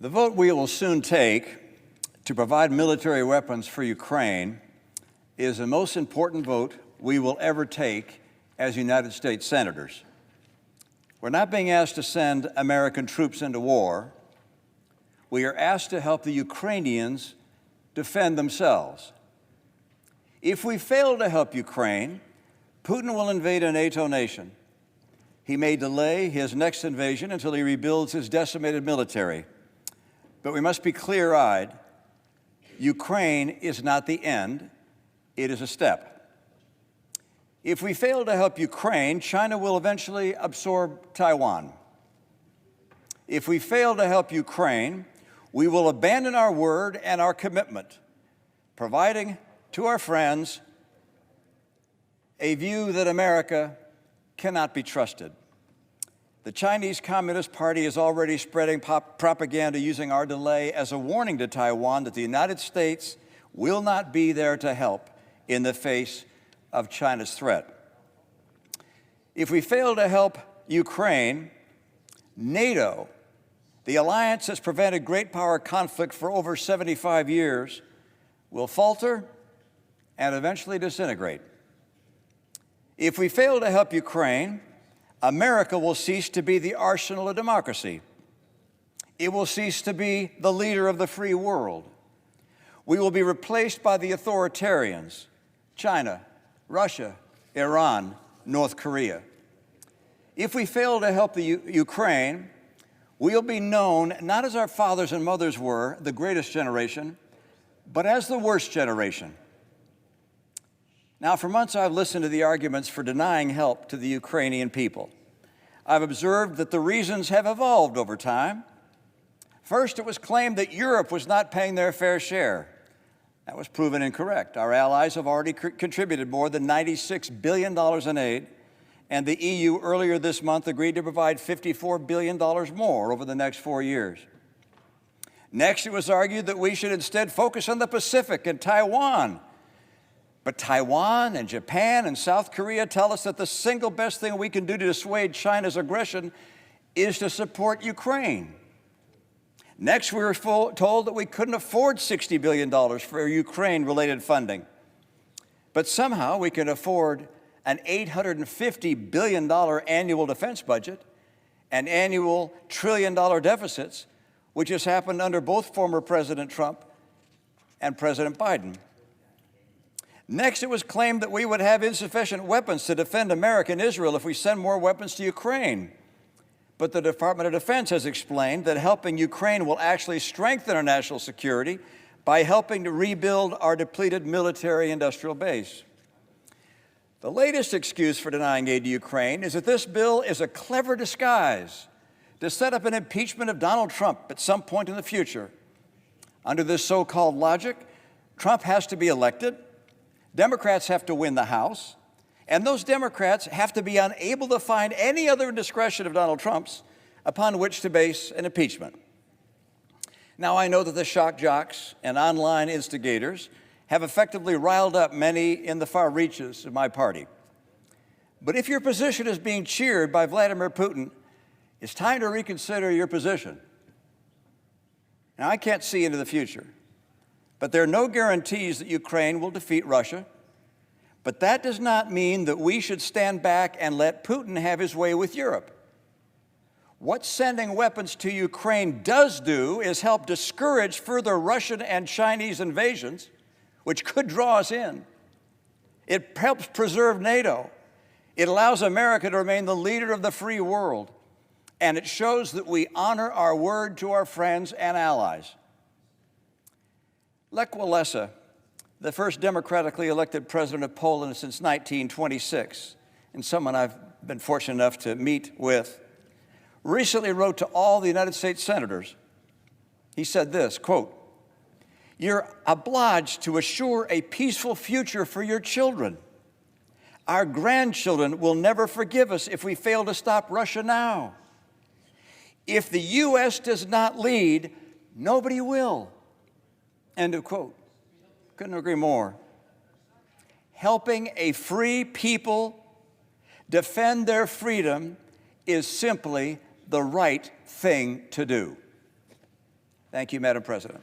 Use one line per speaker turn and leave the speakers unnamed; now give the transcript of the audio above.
The vote we will soon take to provide military weapons for Ukraine is the most important vote we will ever take as United States senators. We're not being asked to send American troops into war. We are asked to help the Ukrainians defend themselves. If we fail to help Ukraine, Putin will invade a NATO nation. He may delay his next invasion until he rebuilds his decimated military. But we must be clear-eyed. Ukraine is not the end, it is a step. If we fail to help Ukraine, China will eventually absorb Taiwan. If we fail to help Ukraine, we will abandon our word and our commitment, providing to our friends a view that America cannot be trusted. The Chinese Communist Party is already spreading propaganda using our delay as a warning to Taiwan that the United States will not be there to help in the face of China's threat. If we fail to help Ukraine, NATO, the alliance that's prevented great power conflict for over 75 years, will falter and eventually disintegrate. If we fail to help Ukraine, America will cease to be the arsenal of democracy. It will cease to be the leader of the free world. We will be replaced by the authoritarians, China, Russia, Iran, North Korea. If we fail to help the Ukraine, we'll be known not as our fathers and mothers were, the greatest generation, but as the worst generation. Now, for months, I've listened to the arguments for denying help to the Ukrainian people. I've observed that the reasons have evolved over time. First, it was claimed that Europe was not paying their fair share. That was proven incorrect. Our allies have already contributed more than $96 billion in aid, and the EU earlier this month agreed to provide $54 billion more over the next 4 years. Next, it was argued that we should instead focus on the Pacific and Taiwan. But Taiwan and Japan and South Korea tell us that the single best thing we can do to dissuade China's aggression is to support Ukraine. Next, we were told that we couldn't afford $60 billion for Ukraine-related funding. But somehow we can afford an $850 billion annual defense budget and annual trillion-dollar deficits, which has happened under both former President Trump and President Biden. Next, it was claimed that we would have insufficient weapons to defend America and Israel if we send more weapons to Ukraine. But the Department of Defense has explained that helping Ukraine will actually strengthen our national security by helping to rebuild our depleted military-industrial base. The latest excuse for denying aid to Ukraine is that this bill is a clever disguise to set up an impeachment of Donald Trump at some point in the future. Under this so-called logic, Trump has to be elected, Democrats have to win the House, and those Democrats have to be unable to find any other indiscretion of Donald Trump's upon which to base an impeachment. Now, I know that the shock jocks and online instigators have effectively riled up many in the far reaches of my party. But if your position is being cheered by Vladimir Putin, it's time to reconsider your position. Now, I can't see into the future, but there are no guarantees that Ukraine will defeat Russia. But that does not mean that we should stand back and let Putin have his way with Europe. What sending weapons to Ukraine does do is help discourage further Russian and Chinese invasions, which could draw us in. It helps preserve NATO. It allows America to remain the leader of the free world. And it shows that we honor our word to our friends and allies. Lech Walesa, the first democratically elected president of Poland since 1926, and someone I've been fortunate enough to meet with, recently wrote to all the United States senators. He said this, quote, "You're obliged to assure a peaceful future for your children. Our grandchildren will never forgive us if we fail to stop Russia now. If the U.S. does not lead, nobody will." End of quote. Couldn't agree more. Helping a free people defend their freedom is simply the right thing to do. Thank you, Madam President.